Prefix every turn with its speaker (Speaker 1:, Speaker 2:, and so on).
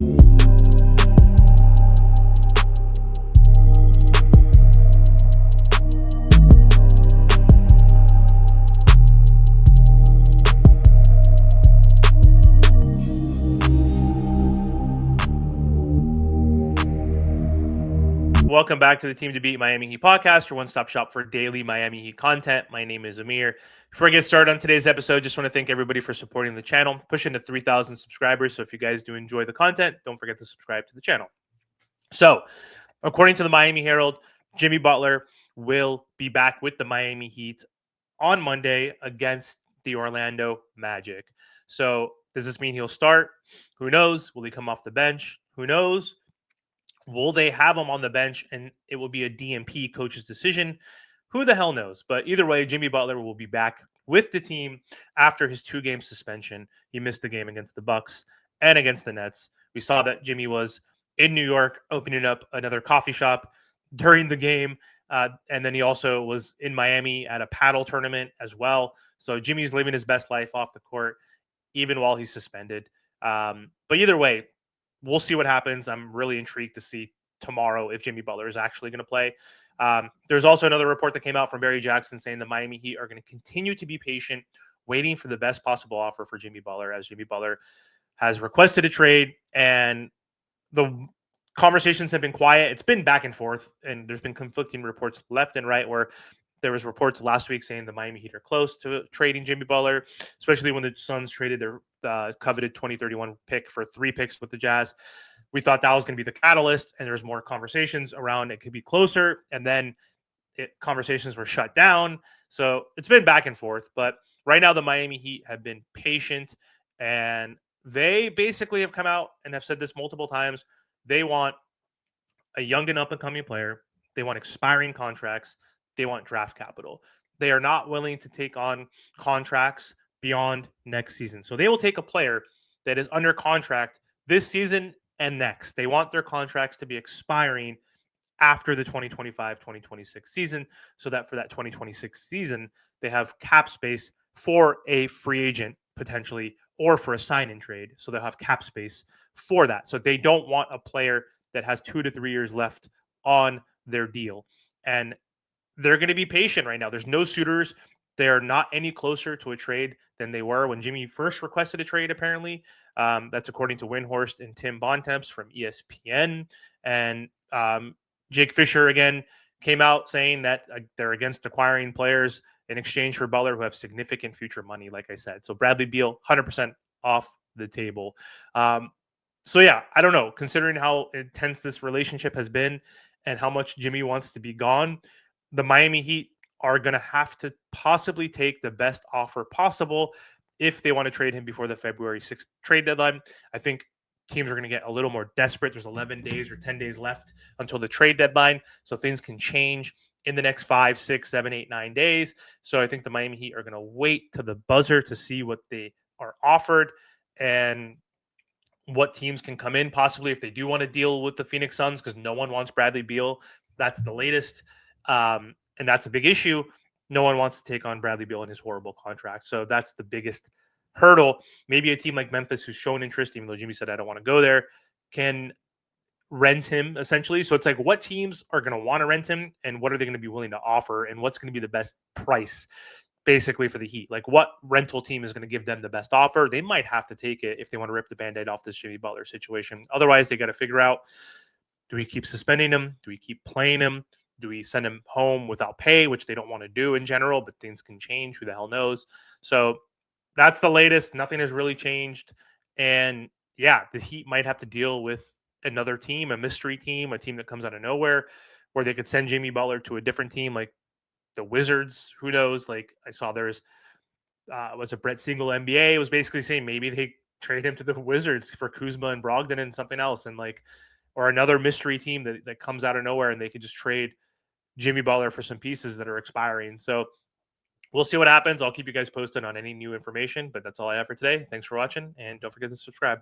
Speaker 1: Welcome back to the Team to Beat Miami Heat podcast, your one-stop shop for daily Miami Heat content. My name is Amir. Before I get started on today's episode, just want to thank everybody for supporting the channel, pushing to 3,000 subscribers. So if you guys do enjoy the content, don't forget to subscribe to the channel. So, according to the Miami Herald, Jimmy Butler will be back with the Miami Heat on Monday against the Orlando Magic. So, does this mean he'll start? Who knows? Will he come off the bench? Who knows? Will they have him on the bench and it will be a DMP coach's decision? Who the hell knows? But either way, Jimmy Butler will be back with the team after his 2-game suspension. He missed the game against the Bucks and against the Nets. We saw that Jimmy was in New York opening up another coffee shop during the game. And then he also was in Miami at a paddle tournament as well. So Jimmy's living his best life off the court, even while he's suspended. But either way, we'll see what happens. I'm really intrigued to see tomorrow if Jimmy Butler is actually going to play. There's also another report that came out from Barry Jackson saying the Miami Heat are going to continue to be patient, waiting for the best possible offer for Jimmy Butler, as Jimmy Butler has requested a trade. And the conversations have been quiet. It's been back and forth, and there's been conflicting reports left and right, where there was reports last week saying the Miami Heat are close to trading Jimmy Butler, especially when the Suns traded their coveted 2031 pick for 3 picks with the Jazz. We thought that was going to be the catalyst, and there was more conversations around it could be closer, and then conversations were shut down. So it's been back and forth, but right now the Miami Heat have been patient, and they basically have come out and have said this multiple times. They want a young and up-and-coming player. They want expiring contracts. They want draft capital. They are not willing to take on contracts beyond next season. So they will take a player that is under contract this season and next. They want their contracts to be expiring after the 2025-2026 season, so that for that 2026 season, they have cap space for a free agent potentially, or for a sign-in trade. So they'll have cap space for that. So they don't want a player that has 2 to 3 years left on their deal. And they're going to be patient right now. There's no suitors. They are not any closer to a trade than they were when Jimmy first requested a trade, apparently. That's according to Windhorst and Tim Bontemps from ESPN. And Jake Fisher, again, came out saying that they're against acquiring players in exchange for Butler who have significant future money, like I said. So Bradley Beal, 100% off the table. So, yeah, I don't know. Considering how intense this relationship has been and how much Jimmy wants to be gone, the Miami Heat are going to have to possibly take the best offer possible if they want to trade him before the February 6th trade deadline. I think teams are going to get a little more desperate. There's 11 days or 10 days left until the trade deadline, so things can change in the next 5, 6, 7, 8, 9 days. So I think the Miami Heat are going to wait to the buzzer to see what they are offered and what teams can come in, possibly if they do want to deal with the Phoenix Suns, because no one wants Bradley Beal. That's the latest. And that's a big issue. No one wants to take on Bradley Beal in his horrible contract. So that's the biggest hurdle. Maybe a team like Memphis, who's shown interest, even though Jimmy said, I don't want to go there, can rent him essentially. So it's like, what teams are going to want to rent him and what are they going to be willing to offer and what's going to be the best price basically for the Heat? Like, what rental team is going to give them the best offer? They might have to take it if they want to rip the Band-Aid off this Jimmy Butler situation. Otherwise, they got to figure out, do we keep suspending him? Do we keep playing him? Do we send him home without pay, which they don't want to do in general, but things can change. Who the hell knows? So that's the latest. Nothing has really changed. And yeah, the Heat might have to deal with another team, a mystery team, a team that comes out of nowhere, where they could send Jimmy Butler to a different team like the Wizards. Who knows? Like, I saw there's was a Brett Siegel NBA was basically saying maybe they trade him to the Wizards for Kuzma and Brogdon and something else, and like, or another mystery team that comes out of nowhere and they could just trade Jimmy Butler for some pieces that are expiring. So we'll see what happens. I'll keep you guys posted on any new information, but that's all I have for today. Thanks for watching, and don't forget to subscribe.